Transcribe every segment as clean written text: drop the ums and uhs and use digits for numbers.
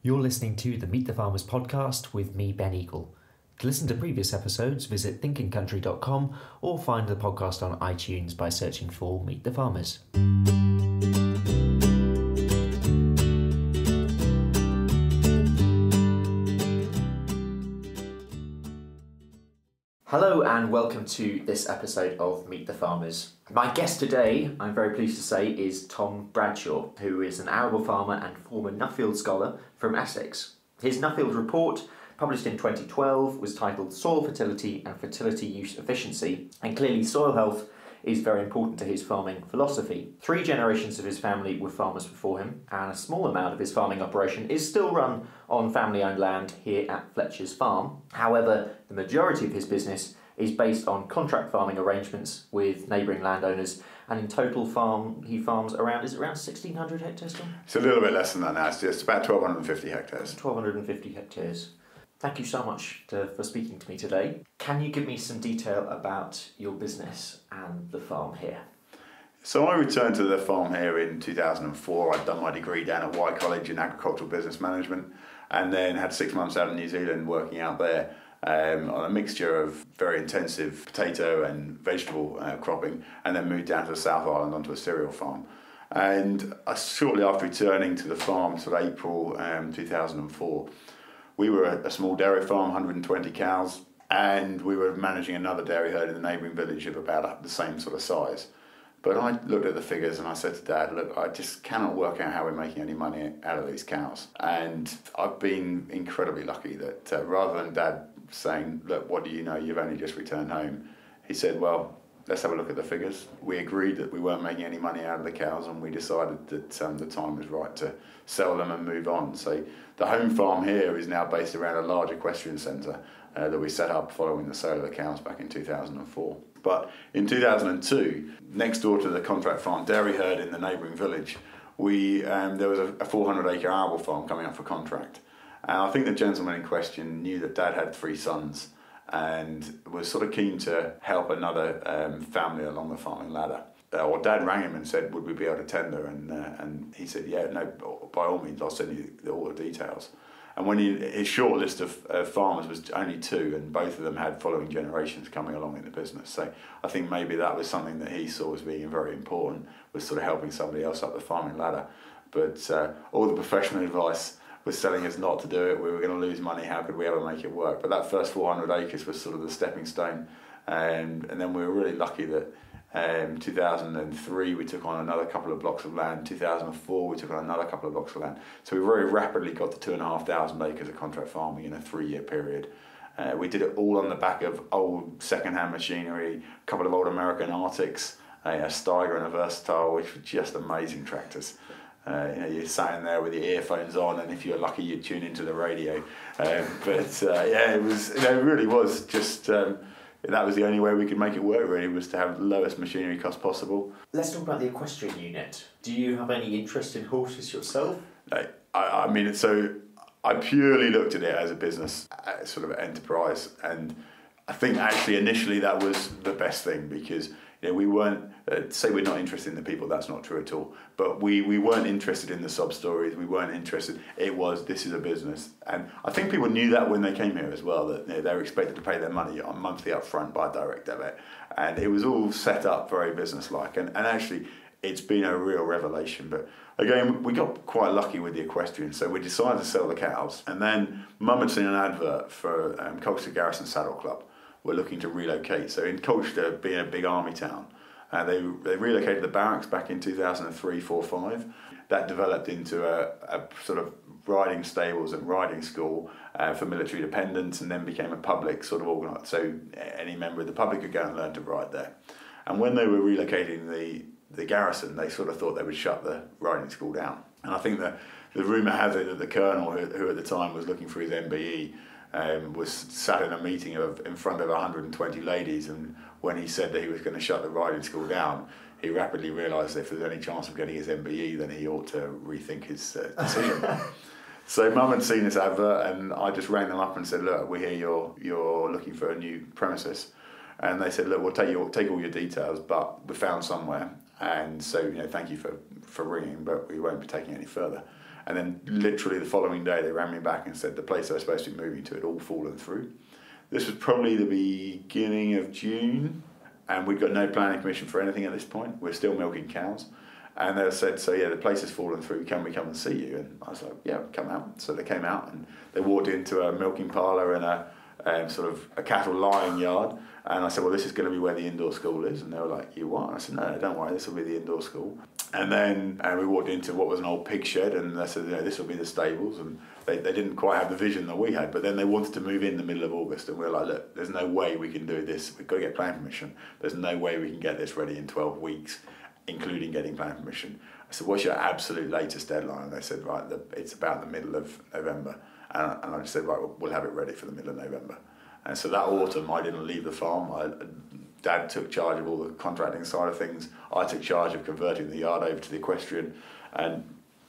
You're listening to the Meet the Farmers podcast with me, Ben Eagle. To listen to previous episodes, visit thinkingcountry.com or find the podcast on iTunes by searching for Meet the Farmers. Hello and welcome to this episode of Meet the Farmers. My guest today, I'm very pleased to say, is Tom Bradshaw, who is an arable farmer and former Nuffield scholar from Essex. His Nuffield report, published in 2012, was titled Soil Fertility and Fertility Use Efficiency, and clearly soil health is very important to his farming philosophy. 3 generations of his family were farmers before him, and a small amount of his farming operation is still run on family-owned land here at Fletcher's Farm. However, the majority of his business is based on contract farming arrangements with neighbouring landowners, and in total he farms around 1,600 hectares, Tom? It's a little bit less than that now, it's about 1,250 hectares. 1,250 hectares. Thank you so much for speaking to me today. Can you give me some detail about your business and the farm here? So I returned to the farm here in 2004. I'd done my degree down at Y College in agricultural business management, and then had 6 months out in New Zealand working out there on a mixture of very intensive potato and vegetable cropping, and then moved down to the South Island onto a cereal farm. And shortly after returning to the farm, sort of April 2004, we were a small dairy farm, 120 cows, and we were managing another dairy herd in the neighbouring village of about the same sort of size. But I looked at the figures and I said to Dad, look, I just cannot work out how we're making any money out of these cows. And I've been incredibly lucky that rather than Dad saying, look, what do you know, you've only just returned home, he said, well, let's have a look at the figures. We agreed that we weren't making any money out of the cows, and we decided that the time was right to sell them and move on. So the home farm here is now based around a large equestrian centre that we set up following the sale of the cows back in 2004. But in 2002, next door to the contract farm dairy herd in the neighbouring village, there was a 400-acre arable farm coming up for contract. And I think the gentleman in question knew that Dad had 3 sons and was sort of keen to help another family along the farming ladder. Or Dad rang him and said, would we be able to tender? And he said, yeah, no, by all means, I'll send you all the details. And when his short list of farmers was only 2, and both of them had following generations coming along in the business. So I think maybe that was something that he saw as being very important, was sort of helping somebody else up the farming ladder. But all the professional advice was telling us not to do it. We were going to lose money. How could we ever make it work? But that first 400 acres was sort of the stepping stone. And then we were really lucky that 2003 we took on another couple of blocks of land. 2004 we took on another couple of blocks of land. So we very rapidly got to 2,500 acres of contract farming in a 3-year period. We did it all on the back of old second-hand machinery, a couple of old American Arctics, a Steiger and a Versatile, which were just amazing tractors. You're sat in there with your earphones on, and if you're lucky, you'd tune into the radio. It was. It really was just. That was the only way we could make it work. Really, was to have the lowest machinery cost possible. Let's talk about the equestrian unit. Do you have any interest in horses yourself? I mean, so I purely looked at it as a business, sort of enterprise, and I think actually initially that was the best thing, because we weren't, say we're not interested in the people, that's not true at all, but we weren't interested in the sob stories, we weren't interested, this is a business. And I think people knew that when they came here as well, that they were expected to pay their money on monthly upfront by direct debit, and it was all set up very business-like, and actually it's been a real revelation. But again, we got quite lucky with the equestrian, so we decided to sell the cows, and then Mum had seen an advert for Colchester Garrison Saddle Club. Were looking to relocate. So in Colchester, being a big army town, they relocated the barracks back in 2003, 4, 5. That developed into a sort of riding stables and riding school for military dependents, and then became a public sort of organised. So any member of the public could go and learn to ride there. And when they were relocating the garrison, they sort of thought they would shut the riding school down. And I think the rumour has it that the colonel, who at the time was looking for his MBE, was sat in a meeting in front of 120 ladies, and when he said that he was going to shut the riding school down, he rapidly realised that if there's any chance of getting his MBE, then he ought to rethink his decision. So Mum had seen this advert, and I just rang them up and said, look, we hear you're looking for a new premises. And they said, look, we'll take all your details, but we found somewhere, and so thank you for ringing, but we won't be taking any further. And then literally the following day they rang me back and said the place they were supposed to be moving to had all fallen through. This was probably the beginning of June, and we'd got no planning permission for anything at this point. We're still milking cows. And they said, so yeah, the place has fallen through, can we come and see you? And I was like, yeah, come out. So they came out and they walked into a milking parlour and a sort of a cattle lying yard. And I said, well, this is going to be where the indoor school is. And they were like, you what? And I said, no, don't worry, this will be the indoor school. And then we walked into what was an old pig shed, and they said, this will be the stables. And they didn't quite have the vision that we had, but then they wanted to move in the middle of August. And we were like, look, there's no way we can do this. We've got to get planning permission. There's no way we can get this ready in 12 weeks. Including getting planning permission. I said, what's your absolute latest deadline? And they said, right, it's about the middle of November. And I just said, right, we'll have it ready for the middle of November. And so that autumn, I didn't leave the farm. Dad took charge of all the contracting side of things. I took charge of converting the yard over to the equestrian. And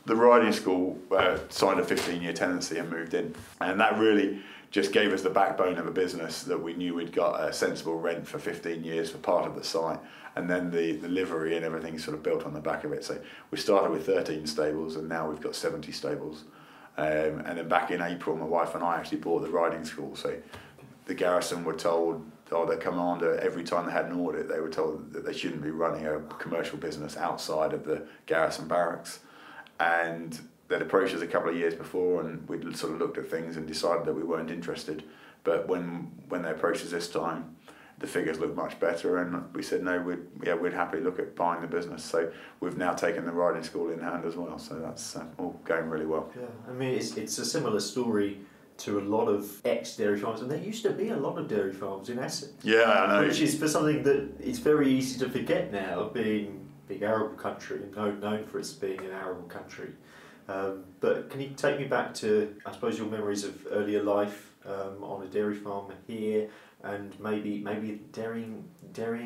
the riding school signed a 15-year tenancy and moved in. And that really just gave us the backbone of a business that we knew we'd got a sensible rent for 15 years for part of the site. And then the livery and everything sort of built on the back of it. So we started with 13 stables and now we've got 70 stables. And then back in April, my wife and I actually bought the riding school. So the garrison were told, or the commander, every time they had an audit, they were told that they shouldn't be running a commercial business outside of the garrison barracks. And they'd approached us a couple of years before and we'd sort of looked at things and decided that we weren't interested. But when they approached us this time, the figures looked much better, and we said no, we'd happily look at buying the business. So we've now taken the riding school in hand as well. So that's all going really well. Yeah, I mean it's a similar story to a lot of ex-dairy farms, and there used to be a lot of dairy farms in Essex. Yeah, I know. Which is for something that it's very easy to forget now, being big arable country and known for its being an arable country. But can you take me back to, I suppose, your memories of earlier life on a dairy farm here? And maybe dairying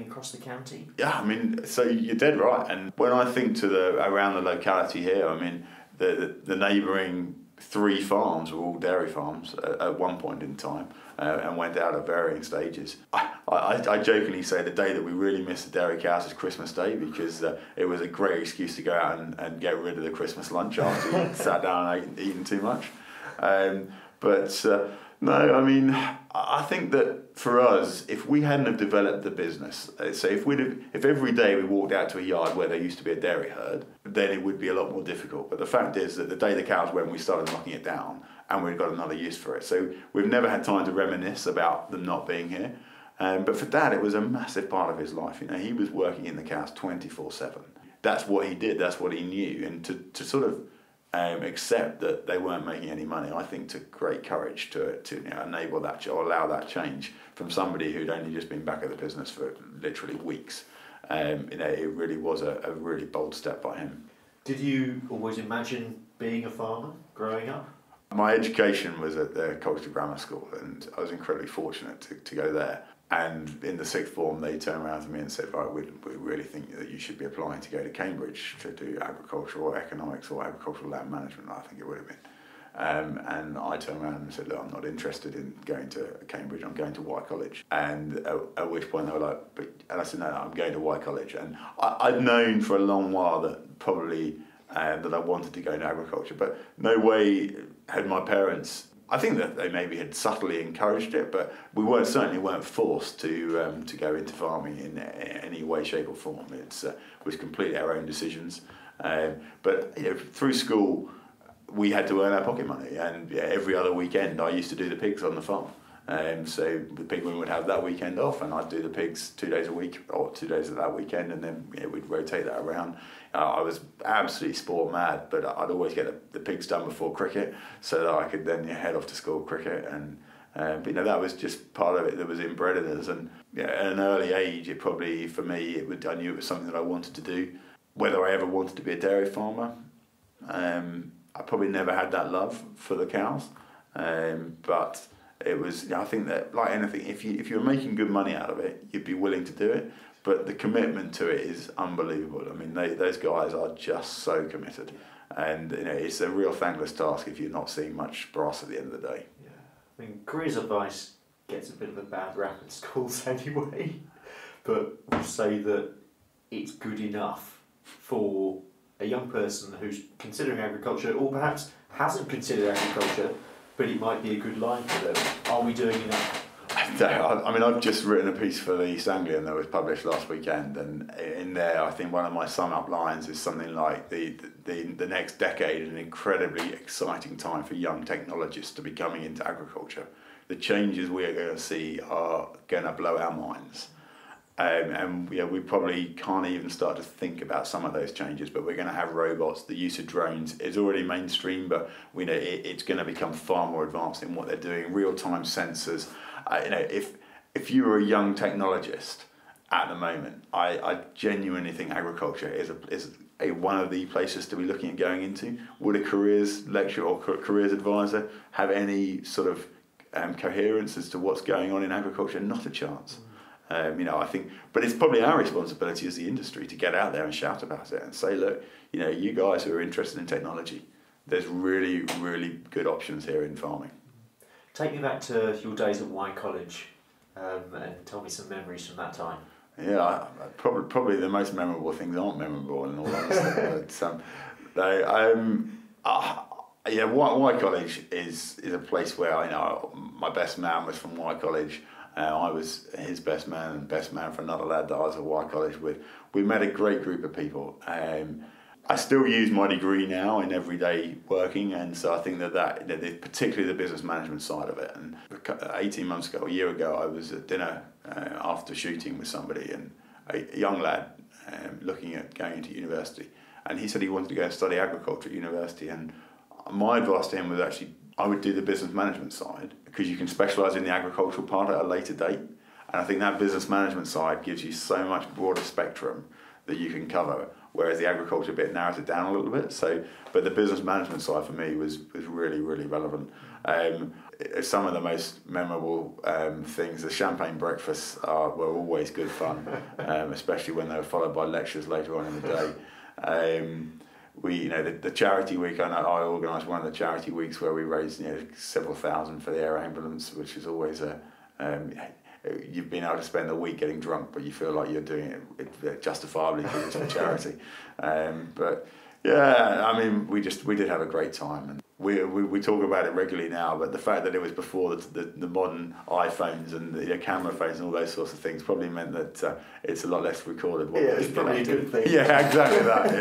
across the county? Yeah, I mean, so you're dead right. And when I think to around the locality here, I mean, the neighbouring 3 farms were all dairy farms at one point in time, and went out at varying stages. I jokingly say the day that we really miss the dairy cows is Christmas Day, because it was a great excuse to go out and get rid of the Christmas lunch after you sat down and eaten too much. No, I mean, I think that for us, if we hadn't have developed the business, say if every day we walked out to a yard where there used to be a dairy herd, then it would be a lot more difficult. But the fact is that the day the cows went, we started knocking it down, and we've got another use for it. So we've never had time to reminisce about them not being here. But for Dad, it was a massive part of his life. You know, he was working in the cows 24/7. That's what he did. That's what he knew. And to sort of accept that they weren't making any money, I think took great courage to enable that or allow that change from somebody who'd only just been back at the business for literally weeks. It really was a really bold step by him. Did you always imagine being a farmer growing up? My education was at the Colchester Grammar School, and I was incredibly fortunate to go there. And in the 6th form, they turned around to me and said, right, we really think that you should be applying to go to Cambridge to do agricultural or economics or agricultural land management, I think it would have been. And I turned around and said, look, I'm not interested in going to Cambridge, I'm going to White College. And at which point they were like, and I said, no, I'm going to White College. And I'd known for a long while that probably that I wanted to go into agriculture, but no way had my parents. I think that they maybe had subtly encouraged it, but we certainly weren't forced to go into farming in any way, shape or form. It was completely our own decisions. But through school, we had to earn our pocket money, and every other weekend I used to do the pigs on the farm. So the pigmen would have that weekend off, and I'd do the pigs 2 days a week, or 2 days of that weekend, and then we'd rotate that around. I was absolutely sport mad, but I'd always get the pigs done before cricket, so that I could then head off to school cricket. And that was just part of it that was inbred in us. And at an early age, it probably for me, I knew it was something that I wanted to do. Whether I ever wanted to be a dairy farmer, I probably never had that love for the cows, but it was. I think that, like anything, if you were making good money out of it, you'd be willing to do it. But the commitment to it is unbelievable. I mean, those guys are just so committed, and it's a real thankless task if you're not seeing much brass at the end of the day. Yeah, I mean, careers advice gets a bit of a bad rap in schools anyway, but we'll say that it's good enough for a young person who's considering agriculture, or perhaps hasn't considered agriculture, but it might be a good line for them? Are we doing enough? I mean, I've just written a piece for the East Anglian that was published last weekend, and in there, I think one of my sum-up lines is something like the next decade is an incredibly exciting time for young technologists to be coming into agriculture. The changes we are going to see are going to blow our minds. And we probably can't even start to think about some of those changes, but we're going to have robots. The use of drones is already mainstream, but we know it's going to become far more advanced in what they're doing. Real-time sensors. If you were a young technologist at the moment, I genuinely think agriculture is one of the places to be looking at going into. Would a careers lecturer or careers advisor have any sort of coherence as to what's going on in agriculture? Not a chance. I think, but it's probably our responsibility as the industry to get out there and shout about it and say, look, you guys who are interested in technology, there's really, really good options here in farming. Take me back to your days at Y College and tell me some memories from that time. Yeah, probably the most memorable things aren't memorable in all honesty. Y College is a place where I know my best man was from Y College. I was his best man and best man for another lad that I was at Y College with. We met a great group of people. I still use my degree now in everyday working, and so I think that particularly the business management side of it. And 18 months ago, a year ago, I was at dinner after shooting with somebody, and a young lad looking at going into university, and he said he wanted to go and study agriculture at university. And my advice to him was actually, I would do the business management side, because you can specialise in the agricultural part at a later date. And I think that business management side gives you so much broader spectrum that you can cover, whereas the agriculture bit narrows it down a little bit. But the business management side for me was really, really relevant. Some of the most memorable things, the champagne breakfasts were always good fun, especially when they were followed by lectures later on in the day. The charity week, I organised one of the charity weeks where we raised several thousand for the air ambulance, which is always you've been able to spend a week getting drunk, but you feel like you're doing it justifiably because it's for charity. But yeah, I mean, we did have a great time, and we talk about it regularly now. But the fact that it was before the modern iPhones and the camera phones and all those sorts of things probably meant that it's a lot less recorded. Yeah, it's probably a good thing. Yeah, exactly that.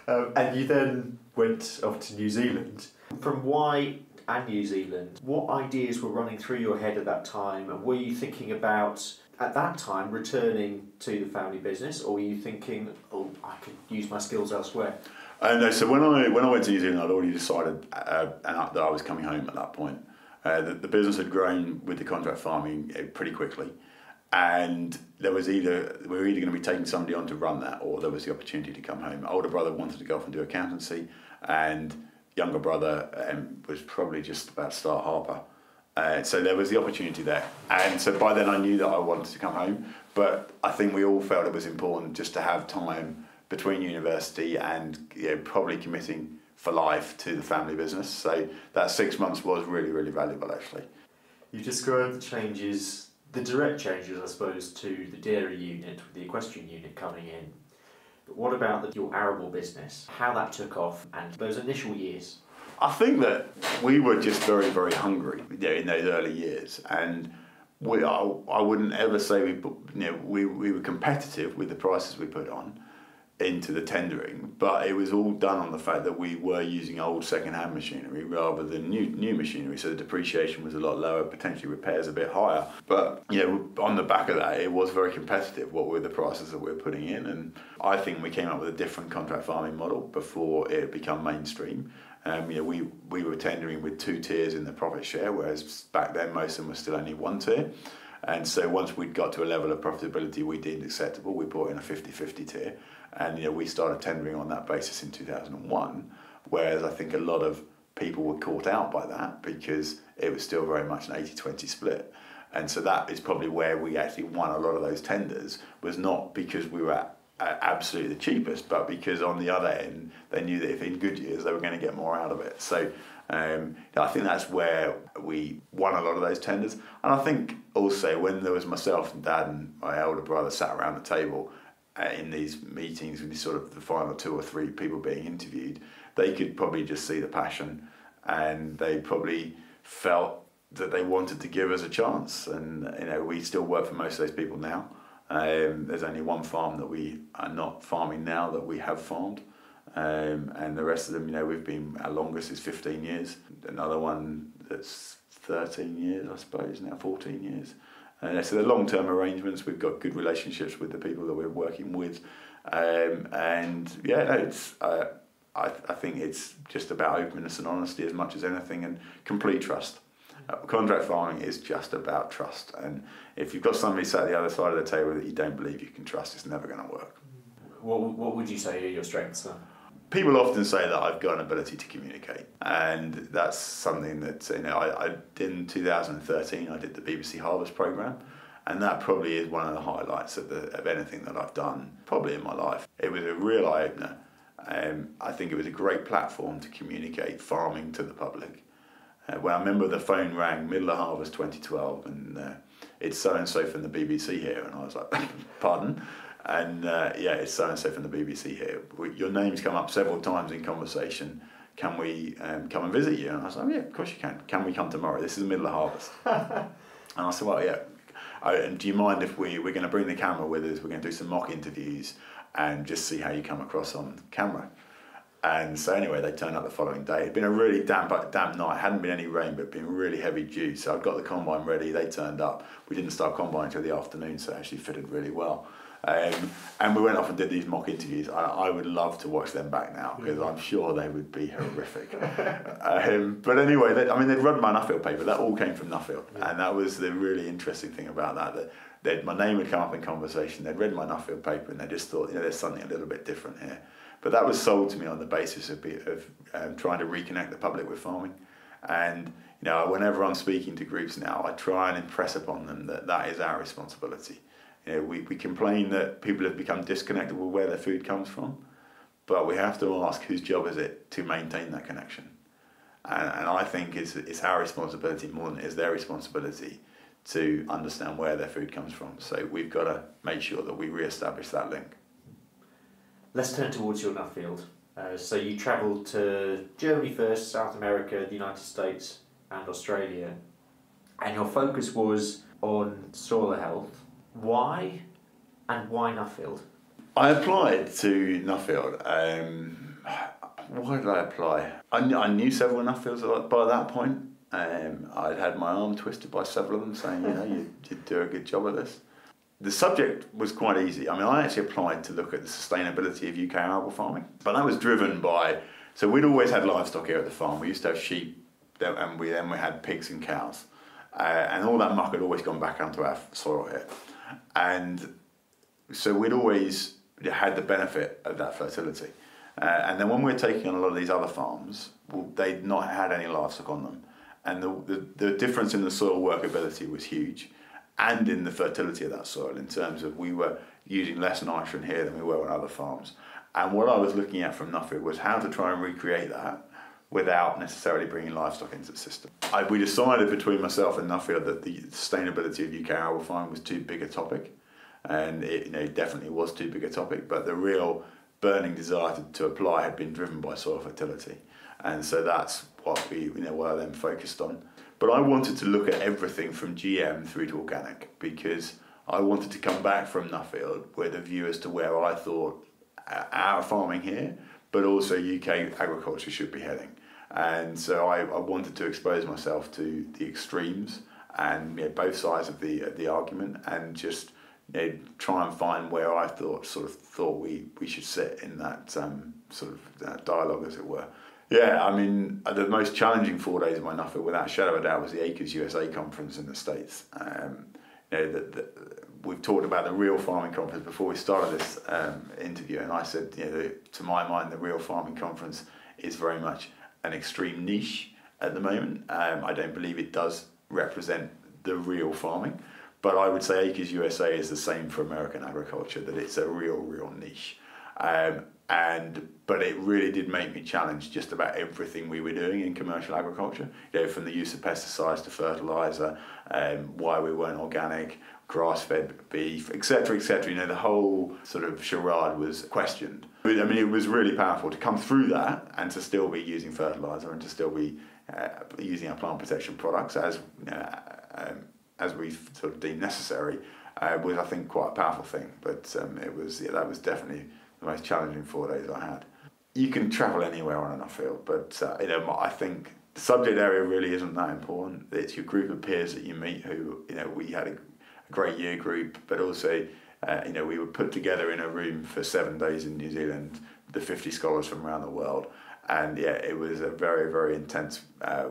Yeah. And you then went off to New Zealand. From Y and New Zealand, what ideas were running through your head at that time, and were you thinking about, at that time, returning to the family business, or were you thinking, I could use my skills elsewhere? No, so when I went to New Zealand, I'd already decided that I was coming home at that point. The business had grown with the contract farming pretty quickly, and we were either going to be taking somebody on to run that, or there was the opportunity to come home. My older brother wanted to go off and do accountancy, and younger brother was probably just about to start Harper. So there was the opportunity there. And so by then I knew that I wanted to come home, but I think we all felt it was important just to have time between university and probably committing for life to the family business. So that 6 months was really, really valuable, actually. You described the changes, the direct changes, I suppose, to the dairy unit, with the equestrian unit coming in. But what about your arable business? How that took off and those initial years? I think that we were just very, very hungry in those early years, and I wouldn't ever say we were competitive with the prices we put on into the tendering, but it was all done on the fact that we were using old second-hand machinery rather than new machinery, so the depreciation was a lot lower, potentially repairs a bit higher. But on the back of that, it was very competitive what were the prices that we were putting in, and I think we came up with a different contract farming model before it became mainstream. We were tendering with 2 tiers in the profit share, whereas back then most of them were still only 1 tier. And so once we'd got to a level of profitability we deemed acceptable, we brought in a 50-50 tier. And we started tendering on that basis in 2001, whereas I think a lot of people were caught out by that because it was still very much an 80-20 split. And so that is probably where we actually won a lot of those tenders, was not because we were absolutely the cheapest, but because on the other end, they knew that if in good years, they were going to get more out of it. So I think that's where we won a lot of those tenders. And I think also when there was myself and Dad and my older brother sat around the table, in these meetings with sort of the final 2 or 3 people being interviewed, they could probably just see the passion, and they probably felt that they wanted to give us a chance. And we still work for most of those people now. There's only one farm that we are not farming now that we have farmed, and the rest of them, we've been, our longest is 15 years. Another one that's 13 years, I suppose, now 14 years. So they're long-term arrangements. We've got good relationships with the people that we're working with, I think it's just about openness and honesty as much as anything, and complete trust. Contract farming is just about trust, and if you've got somebody sat at the other side of the table that you don't believe you can trust, it's never going to work. What would you say are your strengths, sir? People often say that I've got an ability to communicate, and that's something that I in 2013 I did the BBC Harvest programme, and that probably is one of the highlights of anything that I've done probably in my life. It was a real eye-opener. I think it was a great platform to communicate farming to the public. When I remember the phone rang, middle of harvest 2012, and it's so-and-so from the BBC here, and I was like, pardon? And it's so-and-so from the BBC here. Your name's come up several times in conversation. Can we come and visit you? And I was like, yeah, of course you can. Can we come tomorrow? This is the middle of harvest. And I said, well, yeah. And do you mind if we're going to bring the camera with us? We're going to do some mock interviews and just see how you come across on camera. And so anyway, they turned up the following day. It'd been a really damp night. Hadn't been any rain, but been really heavy dew. So I got the combine ready. They turned up. We didn't start combine until the afternoon, so it actually fitted really well. And we went off and did these mock interviews. I would love to watch them back now, because I'm sure they would be horrific. But anyway, they'd run my Nuffield paper. That all came from Nuffield, and that was the really interesting thing about that my name would come up in conversation. They'd read my Nuffield paper, and they just thought, there's something a little bit different here. But that was sold to me on the basis of trying to reconnect the public with farming. And whenever I'm speaking to groups now, I try and impress upon them that is our responsibility. We complain that people have become disconnected with where their food comes from, but we have to ask, whose job is it to maintain that connection? And I think it's our responsibility more than it is their responsibility to understand where their food comes from. So we've got to make sure that we re-establish that link. Let's turn towards your Nuffield. So you travelled to Germany first, South America, the United States and Australia, and your focus was on soil health. Why, and why Nuffield? I applied to Nuffield. Why did I apply? I knew several Nuffields by that point. I'd had my arm twisted by several of them saying, you do a good job at this. The subject was quite easy. I actually applied to look at the sustainability of UK arable farming, but that was driven by, so we'd always had livestock here at the farm. We used to have sheep, and we had pigs and cows, and all that muck had always gone back onto our soil here. And so we'd always had the benefit of that fertility. And then when we were taking on a lot of these other farms, they'd not had any livestock on them. And the difference in the soil workability was huge, and in the fertility of that soil, in terms of we were using less nitrogen here than we were on other farms. And what I was looking at from Nuffield was how to try and recreate that without necessarily bringing livestock into the system. We decided between myself and Nuffield that the sustainability of UK arable farming was too big a topic, and it definitely was too big a topic, but the real burning desire to apply had been driven by soil fertility, and so that's what what I then focused on. But I wanted to look at everything from GM through to organic, because I wanted to come back from Nuffield with a view as to where I thought our farming here, but also UK agriculture should be heading. And so I wanted to expose myself to the extremes and both sides of the argument, and just try and find where I thought we should sit in that dialogue, as it were. Yeah, the most challenging 4 days of my Nuffield, without a shadow of a doubt, was the Acres USA conference in the States. We've talked about the Real Farming Conference before we started this interview, and I said, to my mind, the Real Farming Conference is very much an extreme niche at the moment. I don't believe it does represent the real farming, but I would say Acres USA is the same for American agriculture, that it's a real niche. And but it really did make me challenge just about everything we were doing in commercial agriculture. From the use of pesticides to fertiliser, why we weren't organic, grass-fed beef, etc., etc. The whole sort of charade was questioned. It was really powerful to come through that and to still be using fertiliser and to still be using our plant protection products as we sort of deemed necessary. Was, I think, quite a powerful thing. But that was definitely the most challenging 4 days I had. You can travel anywhere on enough field, but I think the subject area really isn't that important. It's your group of peers that you meet who, we had a great year group, but also, we were put together in a room for 7 days in New Zealand, the 50 scholars from around the world. And it was a very, very intense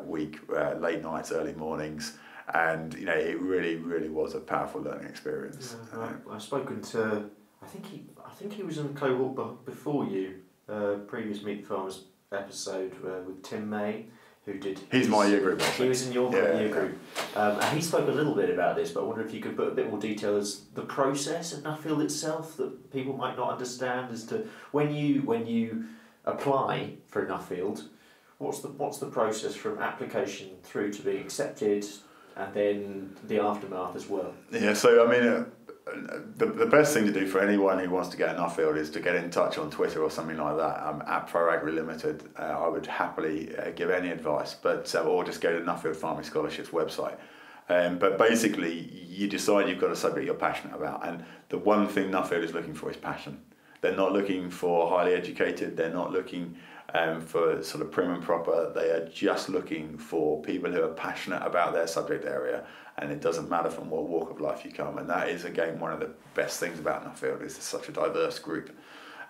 week, late nights, early mornings. And, it really, really was a powerful learning experience. Yeah, I've spoken to, I think he was in the cohort before you, previous Meet the Farmers episode with Tim May, who did... He's my year group. He was in your year group. And he spoke a little bit about this, but I wonder if you could put a bit more detail as the process of Nuffield itself that people might not understand as to when you apply for Nuffield, what's the process from application through to being accepted and then the aftermath as well? Yeah, so the best thing to do for anyone who wants to get a Nuffield is to get in touch on Twitter or something like that. At ProAgri Limited, I would happily give any advice, but or just go to Nuffield Farming Scholarships website. But basically, you decide you've got a subject you're passionate about, and the one thing Nuffield is looking for is passion. They're not looking for highly educated. They're not looking for sort of prim and proper. They are just looking for people who are passionate about their subject area, and it doesn't matter from what walk of life you come. And that is, again, one of the best things about Nuffield is it's such a diverse group.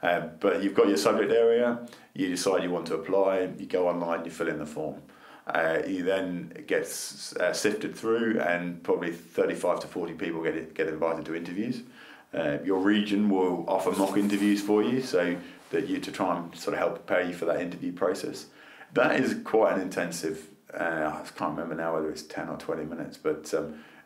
But you've got your subject area. You decide you want to apply. You go online. You fill in the form. You then get sifted through, and probably 35 to 40 people get invited to interviews. Your region will offer mock interviews for you, so that to try and sort of help prepare you for that interview process. That is quite an intensive. I can't remember now whether it's 10 or 20 minutes, but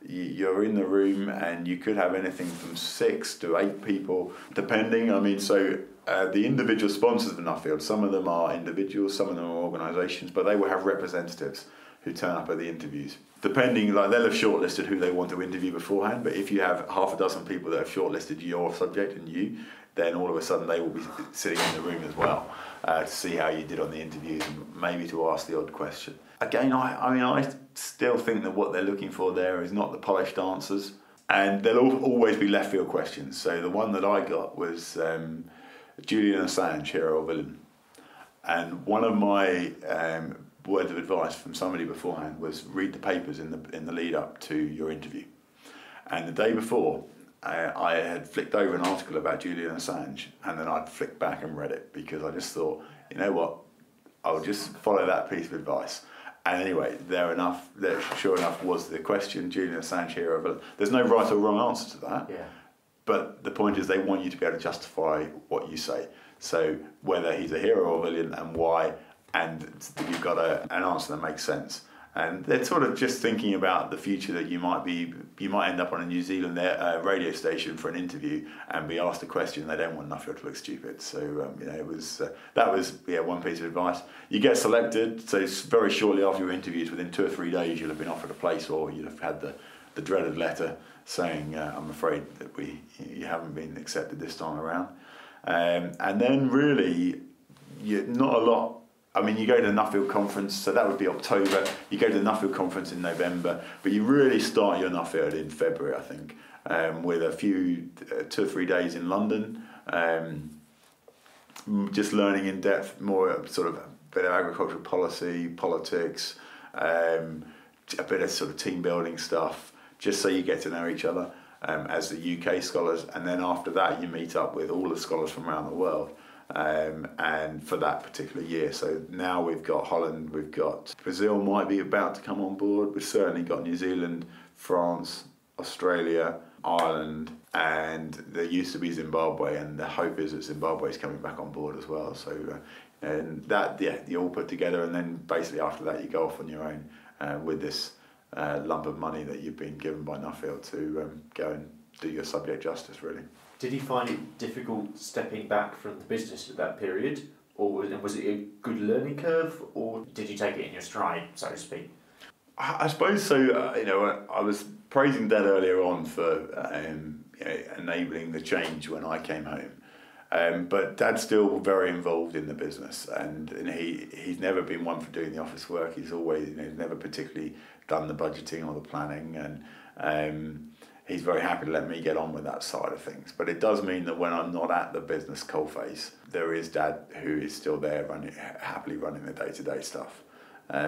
you're in the room and you could have anything from 6 to 8 people, depending. The individual sponsors of Nuffield, some of them are individuals, some of them are organisations, but they will have representatives who turn up at the interviews. Depending, they'll have shortlisted who they want to interview beforehand, but if you have half a dozen people that have shortlisted your subject and you, then all of a sudden they will be sitting in the room as well to see how you did on the interviews and maybe to ask the odd question. Again, I still think that what they're looking for there is not the polished answers, and there'll always be left field questions. So the one that I got was Julian Assange, hero or villain, and one of my words of advice from somebody beforehand was read the papers in the lead up to your interview. And the day before, I had flicked over an article about Julian Assange, and then I'd flicked back and read it because I just thought, you know what, I'll just follow that piece of advice. And anyway, there sure enough was the question, Julian Assange hero or villain. There's no right or wrong answer to that. Yeah. But the point is they want you to be able to justify what you say. So whether he's a hero or villain and why, and you've got an answer that makes sense. And they're sort of just thinking about the future that you might end up on a New Zealand radio station for an interview and be asked a question. They don't want Nuffield to look stupid. So that was one piece of advice. You get selected, so very shortly after your interviews, within 2 or 3 days, you'll have been offered a place, or you'll have had the dreaded letter saying, "I'm afraid that you haven't been accepted this time around." And then really, not a lot. You go to the Nuffield conference, so that would be October. You go to the Nuffield conference in November, but you really start your Nuffield in February, I think, with a few 2 or 3 days in London, just learning in depth more sort of a bit of agricultural policy, politics, a bit of sort of team building stuff, just so you get to know each other as the UK scholars, and then after that you meet up with all the scholars from around the world. And for that particular year. So now we've got Holland, we've got Brazil might be about to come on board. We've certainly got New Zealand, France, Australia, Ireland, and there used to be Zimbabwe, and the hope is that Zimbabwe is coming back on board as well. So and that, you all put together, and then basically after that you go off on your own with this lump of money that you've been given by Nuffield to go and do your subject justice, really. Did you find it difficult stepping back from the business at that period, or was it a good learning curve, or did you take it in your stride, so to speak? I suppose so. I was praising Dad earlier on for enabling the change when I came home. But Dad's still very involved in the business, and he's never been one for doing the office work. He's always, never particularly done the budgeting or the planning, and he's very happy to let me get on with that side of things. But it does mean that when I'm not at the business coalface, there is Dad who is still there happily running the day-to-day stuff.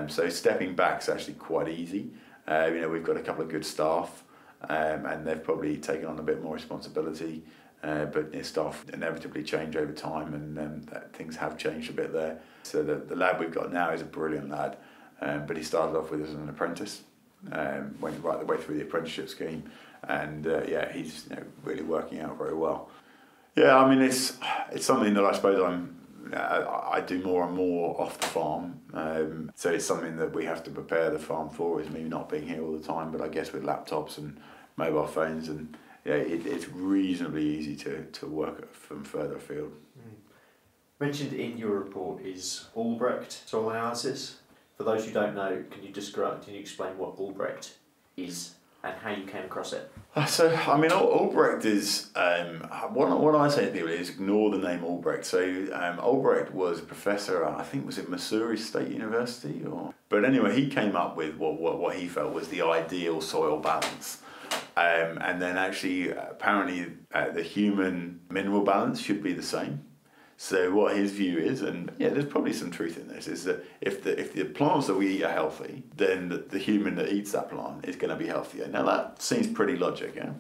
So stepping back is actually quite easy. We've got a couple of good staff, and they've probably taken on a bit more responsibility. But staff inevitably change over time, and things have changed a bit there. So the lad we've got now is a brilliant lad, but he started off with us as an apprentice, went right the way through the apprenticeship scheme, and he's really working out very well. Yeah, I mean it's something that I suppose I do more and more off the farm. So it's something that we have to prepare the farm for, is me not being here all the time, but I guess with laptops and mobile phones and it's reasonably easy to work from further afield. Mentioned in your report is Albrecht soil analysis. For those who don't know, can you explain what Albrecht is and how you came across it? Albrecht is what I say to people is ignore the name Albrecht. So Albrecht was a professor, I think was at Missouri State University, but anyway, he came up with what he felt was the ideal soil balance. And then actually, apparently, the human mineral balance should be the same. So what his view is, and there's probably some truth in this, is that if the plants that we eat are healthy, then the human that eats that plant is going to be healthier. Now that seems pretty logic, yeah.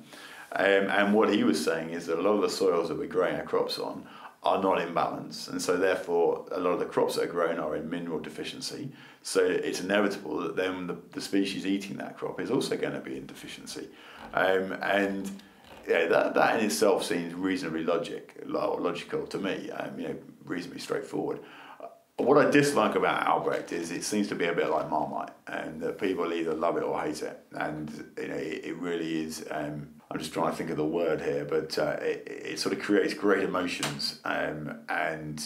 And what he was saying is that a lot of the soils that we're growing our crops on are not in balance, and so therefore a lot of the crops that are grown are in mineral deficiency. So it's inevitable that then the species eating that crop is also going to be in deficiency. That in itself seems reasonably logical to me. Reasonably straightforward. What I dislike about Albrecht is it seems to be a bit like Marmite, and that people either love it or hate it. And it really is. I'm just trying to think of the word here, but it sort of creates great emotions and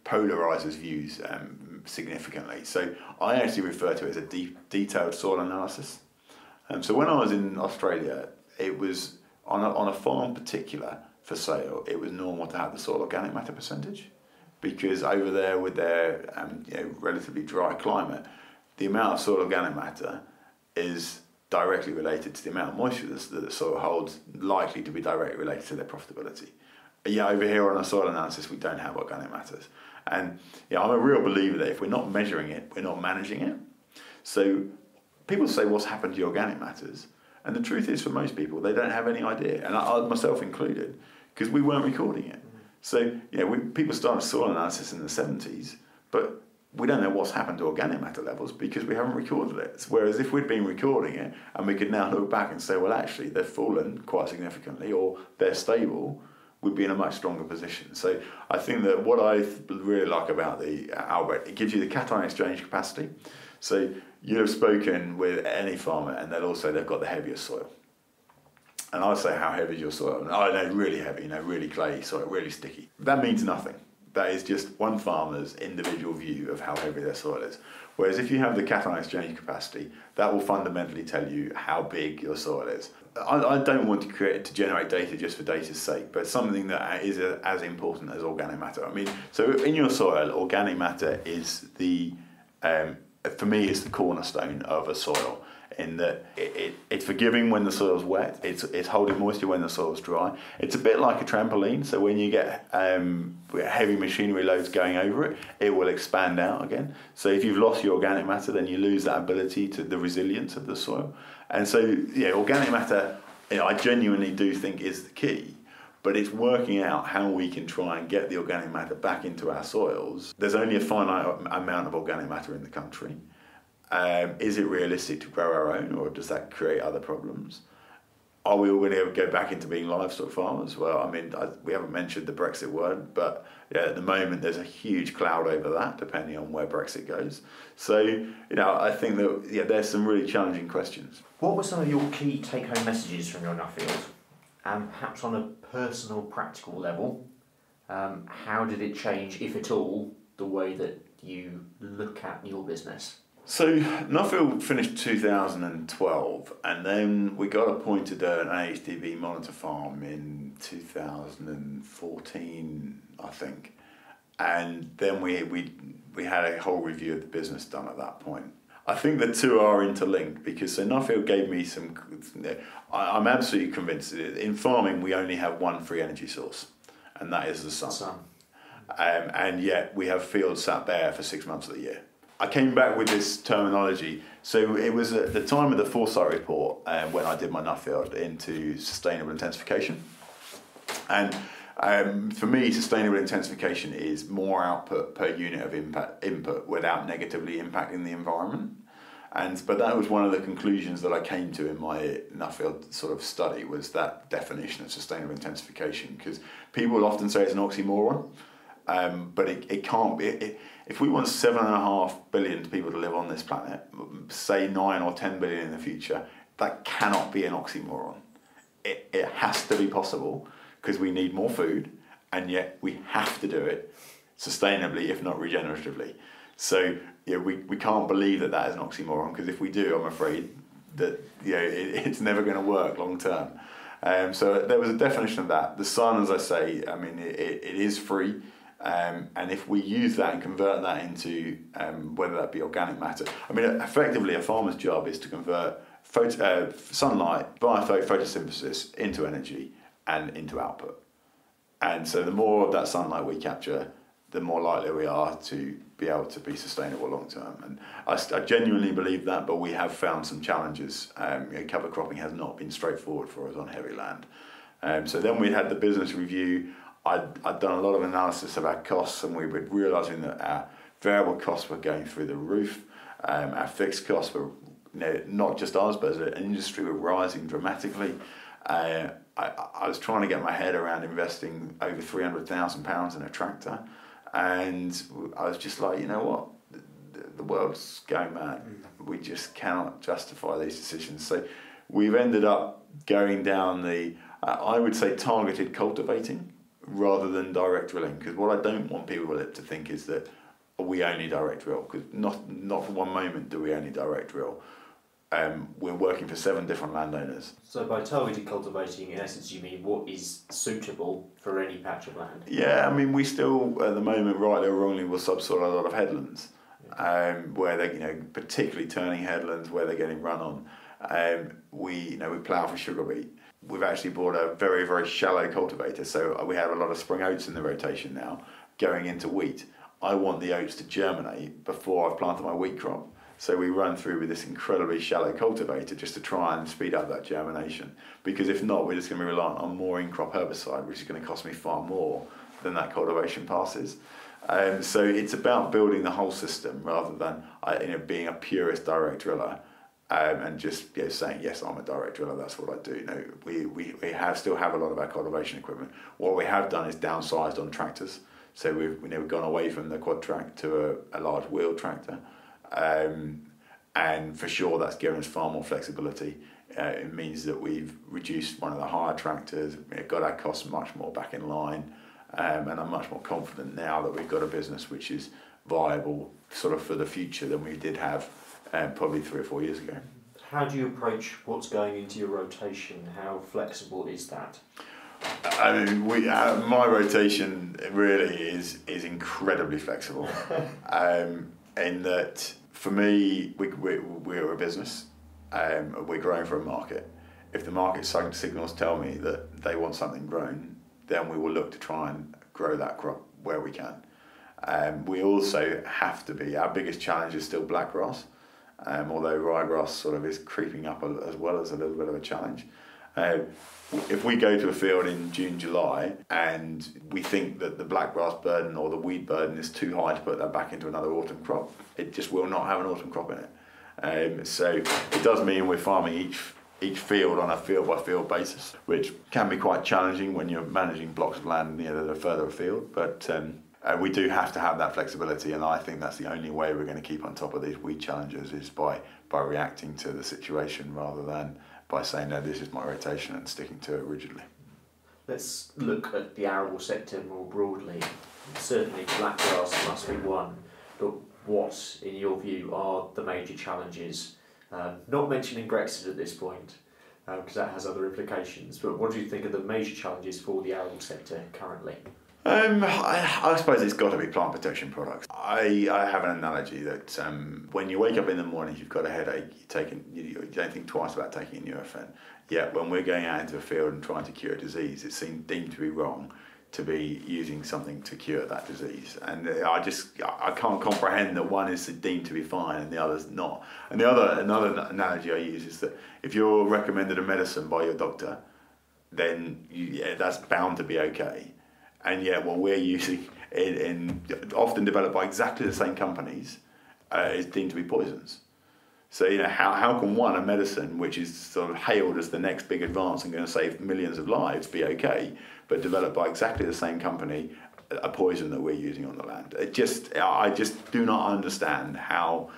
polarizes views significantly. So I actually refer to it as a detailed soil analysis. So when I was in Australia, it was on a farm particular for sale, it was normal to have the soil organic matter percentage, because over there with their relatively dry climate, the amount of soil organic matter is directly related to the amount of moisture that the soil holds, likely to be directly related to their profitability. Over here on our soil analysis, we don't have organic matters. And I'm a real believer that if we're not measuring it, we're not managing it. So people say, what's happened to your organic matters? And the truth is, for most people, they don't have any idea, and I myself included, because we weren't recording it. So, people started soil analysis in the 70s, but we don't know what's happened to organic matter levels because we haven't recorded it. Whereas if we'd been recording it, and we could now look back and say, well, actually, they've fallen quite significantly, or they're stable, we'd be in a much stronger position. So I think that what I really like about the Albrecht, it gives you the cation exchange capacity. So you'll have spoken with any farmer, and they'll all say they've got the heaviest soil. And I'll say, how heavy is your soil? Oh, no, really heavy, really clayey soil, really sticky. That means nothing. That is just one farmer's individual view of how heavy their soil is. Whereas if you have the cation exchange capacity, that will fundamentally tell you how big your soil is. I don't want to generate data just for data's sake, but something that is as important as organic matter. So in your soil, organic matter is for me, it's the cornerstone of a soil, in that it's forgiving when the soil's wet, it's holding moisture when the soil's dry. It's a bit like a trampoline, so when you get heavy machinery loads going over it, it will expand out again. So if you've lost your organic matter, then you lose that ability to the resilience of the soil. And so, organic matter, I genuinely do think is the key. But it's working out how we can try and get the organic matter back into our soils. There's only a finite amount of organic matter in the country. Is it realistic to grow our own, or does that create other problems? Are we all going to go back into being livestock farmers? Well, we haven't mentioned the Brexit word, but at the moment there's a huge cloud over that, depending on where Brexit goes. So, I think that there's some really challenging questions. What were some of your key take-home messages from your Nuffield? And perhaps on a personal, practical level, How did it change, if at all, the way that you look at your business? So Nuffield finished 2012, and then we got appointed an AHDB monitor farm in 2014, I think. And then we had a whole review of the business done at that point. I think the two are interlinked because so Nuffield gave me some. I'm absolutely convinced that in farming we only have one free energy source, and that is the sun. And yet we have fields sat bare for 6 months of the year. I came back with this terminology. So it was at the time of the Foresight report when I did my Nuffield into sustainable intensification. And for me, sustainable intensification is more output per unit of input without negatively impacting the environment. But that was one of the conclusions that I came to in my Nuffield sort of study, was that definition of sustainable intensification, because people often say it's an oxymoron, but it can't be. If we want 7.5 billion people to live on this planet, say 9 or 10 billion in the future, that cannot be an oxymoron. It has to be possible, because we need more food, and yet we have to do it sustainably, if not regeneratively. So we can't believe that is an oxymoron, because if we do, I'm afraid that it's never going to work long term. So there was a definition of that. The sun, as I say, I mean, it is free. And if we use that and convert that into whether that be organic matter, I mean, effectively a farmer's job is to convert sunlight via photosynthesis into energy and into output. And so the more of that sunlight we capture, the more likely we are to be able to be sustainable long term. And I genuinely believe that, but we have found some challenges. Cover cropping has not been straightforward for us on heavy land. So then we had the business review. I'd done a lot of analysis of our costs, and we were realising that our variable costs were going through the roof. Our fixed costs were, not just ours, but as an industry, were rising dramatically. I was trying to get my head around investing over £300,000 in a tractor, and I was just like, you know what, the world's going mad. We just cannot justify these decisions. So we've ended up going down the, I would say, targeted cultivating rather than direct drilling, because what I don't want people to think is that we only direct drill, because not for one moment do we only direct drill. We're working for 7 different landowners. So by targeted cultivating, in essence, you mean what is suitable for any patch of land? Yeah, I mean, we still, at the moment, rightly or wrongly, will subsoil a lot of headlands, where they, particularly turning headlands where they're getting run on. We plough for sugar beet. We've actually bought a very, very shallow cultivator, so we have a lot of spring oats in the rotation now, going into wheat. I want the oats to germinate before I've planted my wheat crop. So we run through with this incredibly shallow cultivator just to try and speed up that germination. Because if not, we're just going to be reliant on more in-crop herbicide, which is going to cost me far more than that cultivation passes. So it's about building the whole system rather than being a purist direct driller. And just saying, yes, I'm a direct driller, that's what I do. We still have a lot of our cultivation equipment. What we have done is downsized on tractors. So we've gone away from the quad track to a large wheel tractor. And for sure that's given us far more flexibility. It means that we've reduced one of the higher tractors, got our costs much more back in line, and I'm much more confident now that we've got a business which is viable sort of for the future than we did have probably 3 or 4 years ago. How do you approach what's going into your rotation? How flexible is that? I mean, my rotation really is incredibly flexible. In that, for me, we're a business. We're growing for a market. If the market signals tell me that they want something grown, then we will look to try and grow that crop where we can. We also have to be, our biggest challenge is still blackgrass. Although ryegrass sort of is creeping up as well as a little bit of a challenge. If we go to a field in June, July, and we think that the blackgrass burden or the weed burden is too high to put that back into another autumn crop, it just will not have an autumn crop in it. So it does mean we're farming each field on a field-by-field basis, which can be quite challenging when you're managing blocks of land that are further afield, but we do have to have that flexibility, and I think that's the only way we're going to keep on top of these weed challenges is by reacting to the situation rather than by saying, no, this is my rotation and sticking to it rigidly. Let's look at the arable sector more broadly. Certainly blackgrass must be one, but what, in your view, are the major challenges? Not mentioning Brexit at this point, because that has other implications, but what do you think are the major challenges for the arable sector currently? I suppose it's got to be plant protection products. I have an analogy that when you wake up in the morning, you've got a headache, you don't think twice about taking a Nurofen. Yet when we're going out into a field and trying to cure a disease, it's deemed to be wrong to be using something to cure that disease. And I can't comprehend that one is deemed to be fine and the other's not. And another analogy I use is that if you're recommended a medicine by your doctor, then that's bound to be okay. And yet what we're using, often developed by exactly the same companies, is deemed to be poisons. So, how can a medicine which is sort of hailed as the next big advance and going to save millions of lives be okay, but developed by exactly the same company, a poison that we're using on the land? I just do not understand how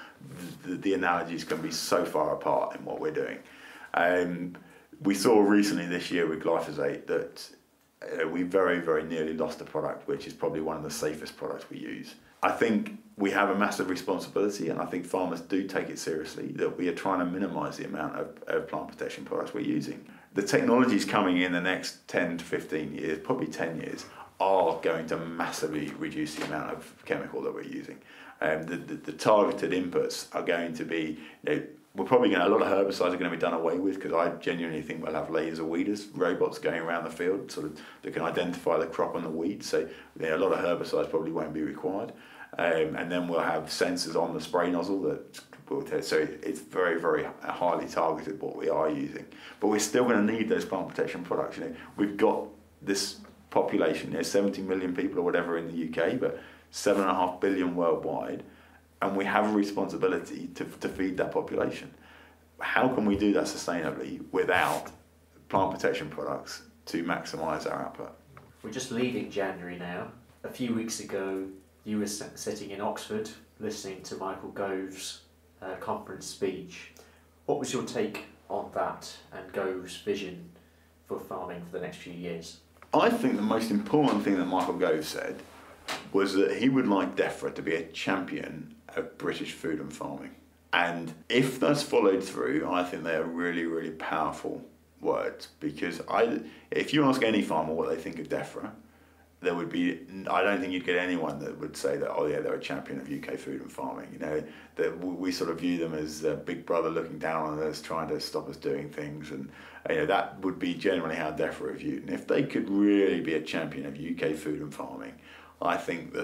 the analogies can be so far apart in what we're doing. We saw recently this year with glyphosate that we very, very nearly lost a product which is probably one of the safest products we use. I think we have a massive responsibility, and I think farmers do take it seriously, that we are trying to minimise the amount of plant protection products we're using. The technologies coming in the next 10 to 15 years, probably 10 years, are going to massively reduce the amount of chemical that we're using. The targeted inputs are going to be, we're probably going to, a lot of herbicides are going to be done away with, because I genuinely think we'll have laser weeders, robots going around the field that can identify the crop and the weeds. So a lot of herbicides probably won't be required. And then we'll have sensors on the spray nozzle that will test. So it's very, very highly targeted what we are using. But we're still going to need those plant protection products. We've got this population, 70 million people or whatever in the UK, but 7.5 billion worldwide. And we have a responsibility to feed that population. How can we do that sustainably without plant protection products to maximise our output? We're just leaving January now. A few weeks ago, you were sitting in Oxford listening to Michael Gove's conference speech. What was your take on that and Gove's vision for farming for the next few years? I think the most important thing that Michael Gove said was that he would like DEFRA to be a champion of British food and farming. And if that's followed through, I think they are really, really powerful words, because if you ask any farmer what they think of DEFRA, I don't think you'd get anyone that would say that, oh yeah, they're a champion of UK food and farming. That we sort of view them as the big brother looking down on us, trying to stop us doing things, and that would be generally how DEFRA are viewed. And if they could really be a champion of UK food and farming, I think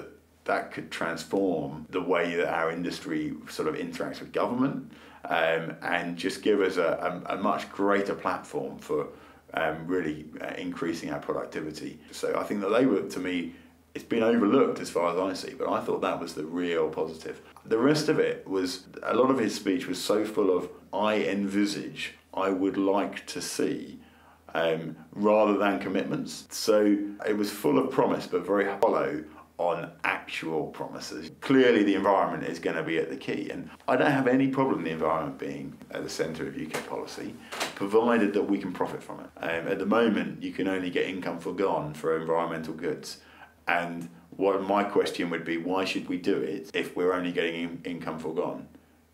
that could transform the way that our industry sort of interacts with government, and just give us a much greater platform for really increasing our productivity. So I think that they were, to me, it's been overlooked as far as I see, but I thought that was the real positive. The rest of it was, a lot of his speech was so full of, I would like to see, rather than commitments. So it was full of promise, but very hollow on actual promises. Clearly the environment is going to be at the key, and I don't have any problem the environment being at the centre of UK policy, provided that we can profit from it. At the moment you can only get income forgone for environmental goods, and what my question would be, why should we do it if we're only getting income forgone?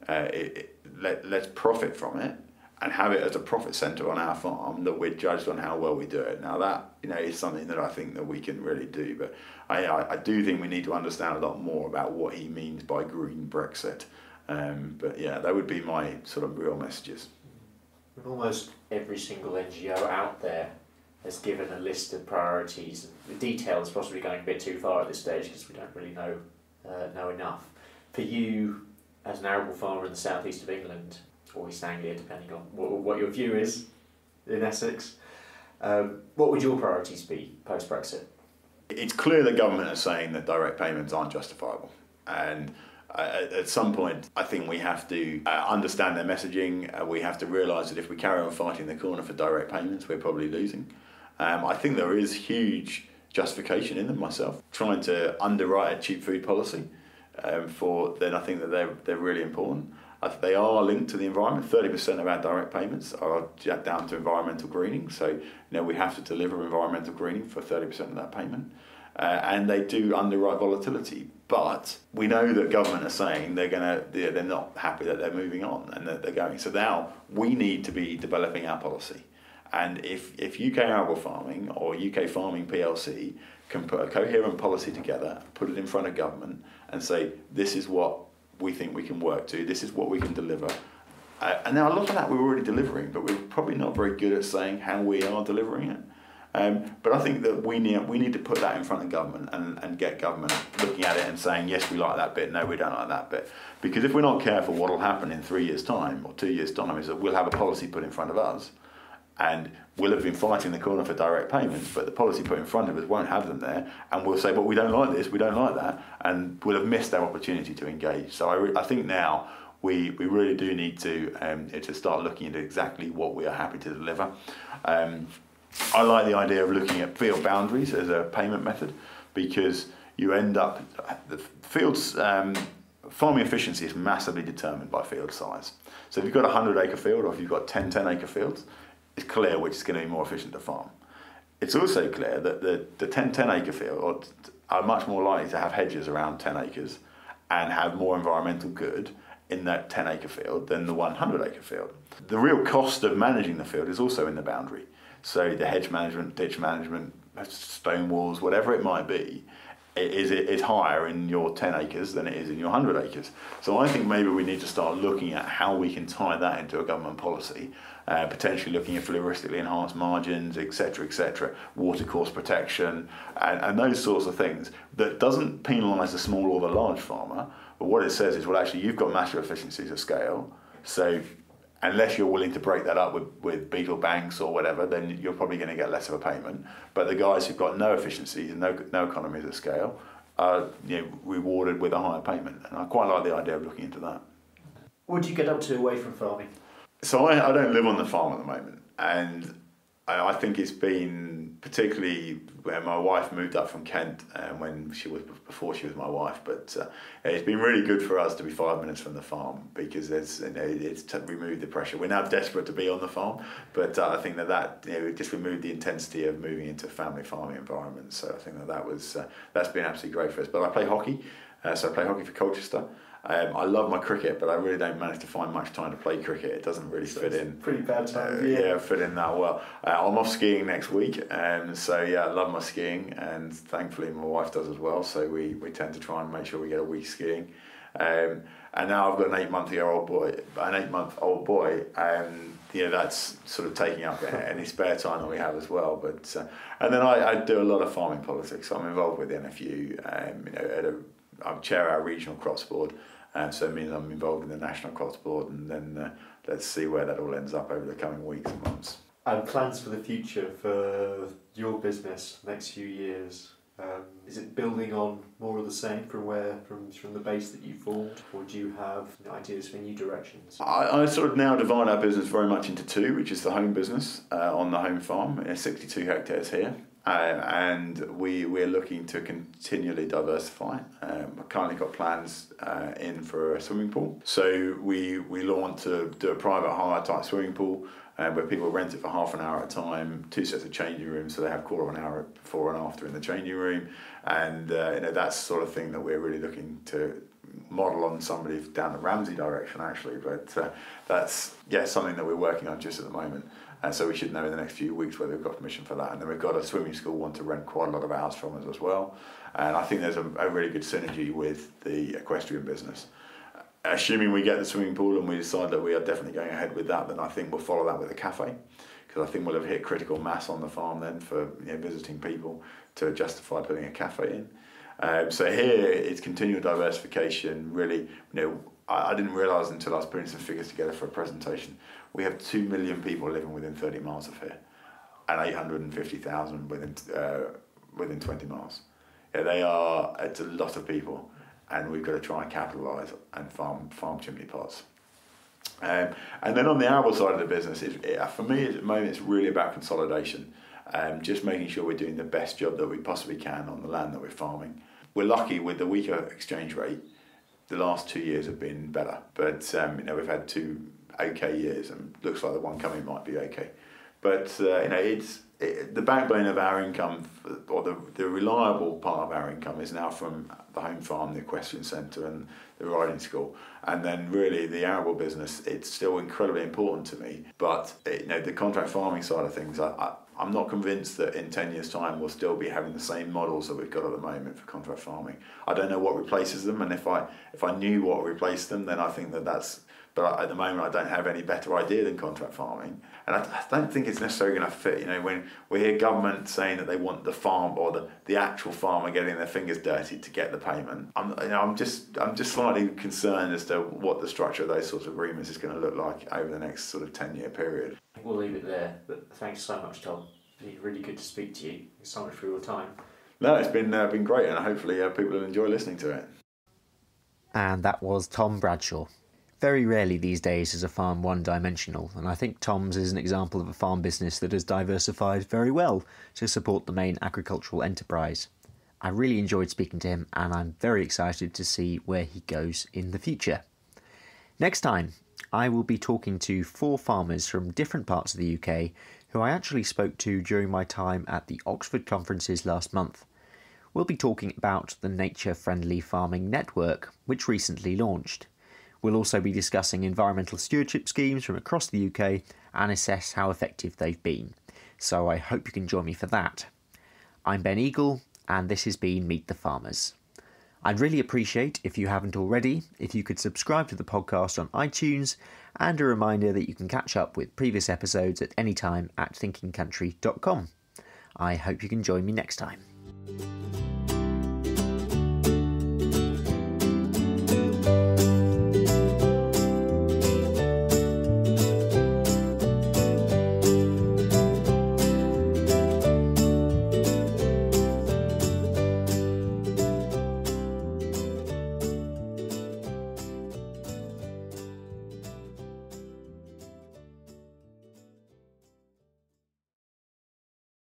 Let's profit from it and have it as a profit centre on our farm, that we're judged on how well we do it. Now that is something that I think that we can really do, but I do think we need to understand a lot more about what he means by green Brexit. But yeah, that would be my sort of real messages. Almost every single NGO out there has given a list of priorities. The detail is possibly going a bit too far at this stage because we don't really know enough. For you, as an arable farmer in the southeast of England, or East Anglia, depending on what your view is in Essex, what would your priorities be post-Brexit? It's clear that government are saying that direct payments aren't justifiable, and at some point I think we have to understand their messaging. We have to realise that if we carry on fighting the corner for direct payments, we're probably losing. I think there is huge justification in them myself, trying to underwrite a cheap food policy. then I think that they're really important. I think they are linked to the environment. 30% of our direct payments are down to environmental greening. So we have to deliver environmental greening for 30% of that payment. And they do underwrite volatility, but we know that government are saying they're not happy that they're moving on and that they're going. So now we need to be developing our policy. And if UK Arable Farming or UK Farming PLC can put a coherent policy together, put it in front of government and say, this is what we think we can work to, this is what we can deliver. And now a lot of that we're already delivering, but we're probably not very good at saying how we are delivering it. But I think that we need to put that in front of government and get government looking at it and saying, yes, we like that bit, no, we don't like that bit. Because if we're not careful, what will happen in 3 years' time or 2 years' time is that we'll have a policy put in front of us and we'll have been fighting the corner for direct payments, but the policy put in front of us won't have them there, and we'll say, but we don't like this, we don't like that, and we'll have missed our opportunity to engage. So I think now we really do need to start looking at exactly what we are happy to deliver. I like the idea of looking at field boundaries as a payment method, because you end up, the fields, farming efficiency is massively determined by field size. So if you've got a 100-acre field or if you've got 10-acre fields, it's clear which is going to be more efficient to farm. It's also clear that the 10-acre field are much more likely to have hedges around 10 acres and have more environmental good in that 10-acre field than the 100-acre field. The real cost of managing the field is also in the boundary. So the hedge management, ditch management, stone walls, whatever it might be, is higher in your 10 acres than it is in your 100 acres. So I think maybe we need to start looking at how we can tie that into a government policy, potentially looking at floristically enhanced margins, etc., water course protection, and those sorts of things that doesn't penalise the small or the large farmer, but what it says is, well, actually, you've got massive efficiencies of scale, so unless you're willing to break that up with beetle banks or whatever, then you're probably going to get less of a payment. But the guys who've got no efficiencies and no economies of scale are rewarded with a higher payment. And I quite like the idea of looking into that. What do you get up to away from farming? So I don't live on the farm at the moment, and I think it's been particularly when my wife moved up from Kent before she was my wife, but it's been really good for us to be 5 minutes from the farm, because it's removed the pressure. We're now desperate to be on the farm, but I think that just removed the intensity of moving into a family farming environment. So I think that's been absolutely great for us. But I play hockey, so I play hockey for Colchester. I love my cricket, but I really don't manage to find much time to play cricket. It doesn't really fit in. Pretty bad time. Yeah, fit in that well. I'm off skiing next week, so yeah, I love my skiing, and thankfully my wife does as well. So we tend to try and make sure we get a week skiing. And now I've got an 8-month-old boy, and that's sort of taking up any spare time that we have as well. But and then I do a lot of farming politics. So I'm involved with the NFU. I chair our regional crops board. So it means I'm involved in the national crops board, and then let's see where that all ends up over the coming weeks and months. And plans for the future for your business next few years? Is it building on more of the same from the base that you formed, or do you have ideas for new directions? I sort of now divide our business very much into two, which is the home business on the home farm, 62 hectares here. And we're looking to continually diversify. We've currently got plans in for a swimming pool. So we want to do a private hire type swimming pool where people rent it for half an hour at a time, 2 sets of changing rooms, so they have quarter of an hour before and after in the changing room. And that's the sort of thing that we're really looking to model on somebody down the Ramsey direction, actually. But that's something that we're working on just at the moment. And so we should know in the next few weeks whether we've got permission for that. And then we've got a swimming school want to rent quite a lot of hours from us as well. And I think there's a really good synergy with the equestrian business. Assuming we get the swimming pool and we decide that we are definitely going ahead with that, then I think we'll follow that with a cafe, because I think we'll have hit critical mass on the farm then for visiting people to justify putting a cafe in. So here it's continual diversification. Really, I didn't realise until I was putting some figures together for a presentation, we have 2 million people living within 30 miles of here, and 850,000 within 20 miles. It's a lot of people, and we've got to try and capitalise and farm chimney pots. And then on the arable side of the business, for me at the moment it's really about consolidation, just making sure we're doing the best job that we possibly can on the land that we're farming. We're lucky with the weaker exchange rate. The last 2 years have been better, but we've had 2 okay years, and looks like the one coming might be okay. But the backbone of our income, or the reliable part of our income, is now from the home farm, the equestrian centre, and the riding school. And then really the arable business, it's still incredibly important to me. But the contract farming side of things, I'm not convinced that in 10 years' time we'll still be having the same models that we've got at the moment for contract farming. I don't know what replaces them, and if I knew what replaced them, then I think that's. But at the moment, I don't have any better idea than contract farming, and I don't think it's necessarily going to fit. When we hear government saying that they want the farm or the actual farmer getting their fingers dirty to get the payment, I'm just slightly concerned as to what the structure of those sorts of agreements is going to look like over the next sort of 10-year period. We'll leave it there. But thanks so much, Tom. It's been really good to speak to you. Thanks so much for your time. No, it's been great, and hopefully people will enjoy listening to it. And that was Tom Bradshaw. Very rarely these days is a farm one-dimensional, and I think Tom's is an example of a farm business that has diversified very well to support the main agricultural enterprise. I really enjoyed speaking to him, and I'm very excited to see where he goes in the future. Next time, I will be talking to 4 farmers from different parts of the UK who I actually spoke to during my time at the Oxford conferences last month. We'll be talking about the Nature Friendly Farming Network, which recently launched. We'll also be discussing environmental stewardship schemes from across the UK and assess how effective they've been. So I hope you can join me for that. I'm Ben Eagle, and this has been Meet the Farmers. I'd really appreciate, if you haven't already, if you could subscribe to the podcast on iTunes, and a reminder that you can catch up with previous episodes at any time at thinkingcountry.com. I hope you can join me next time.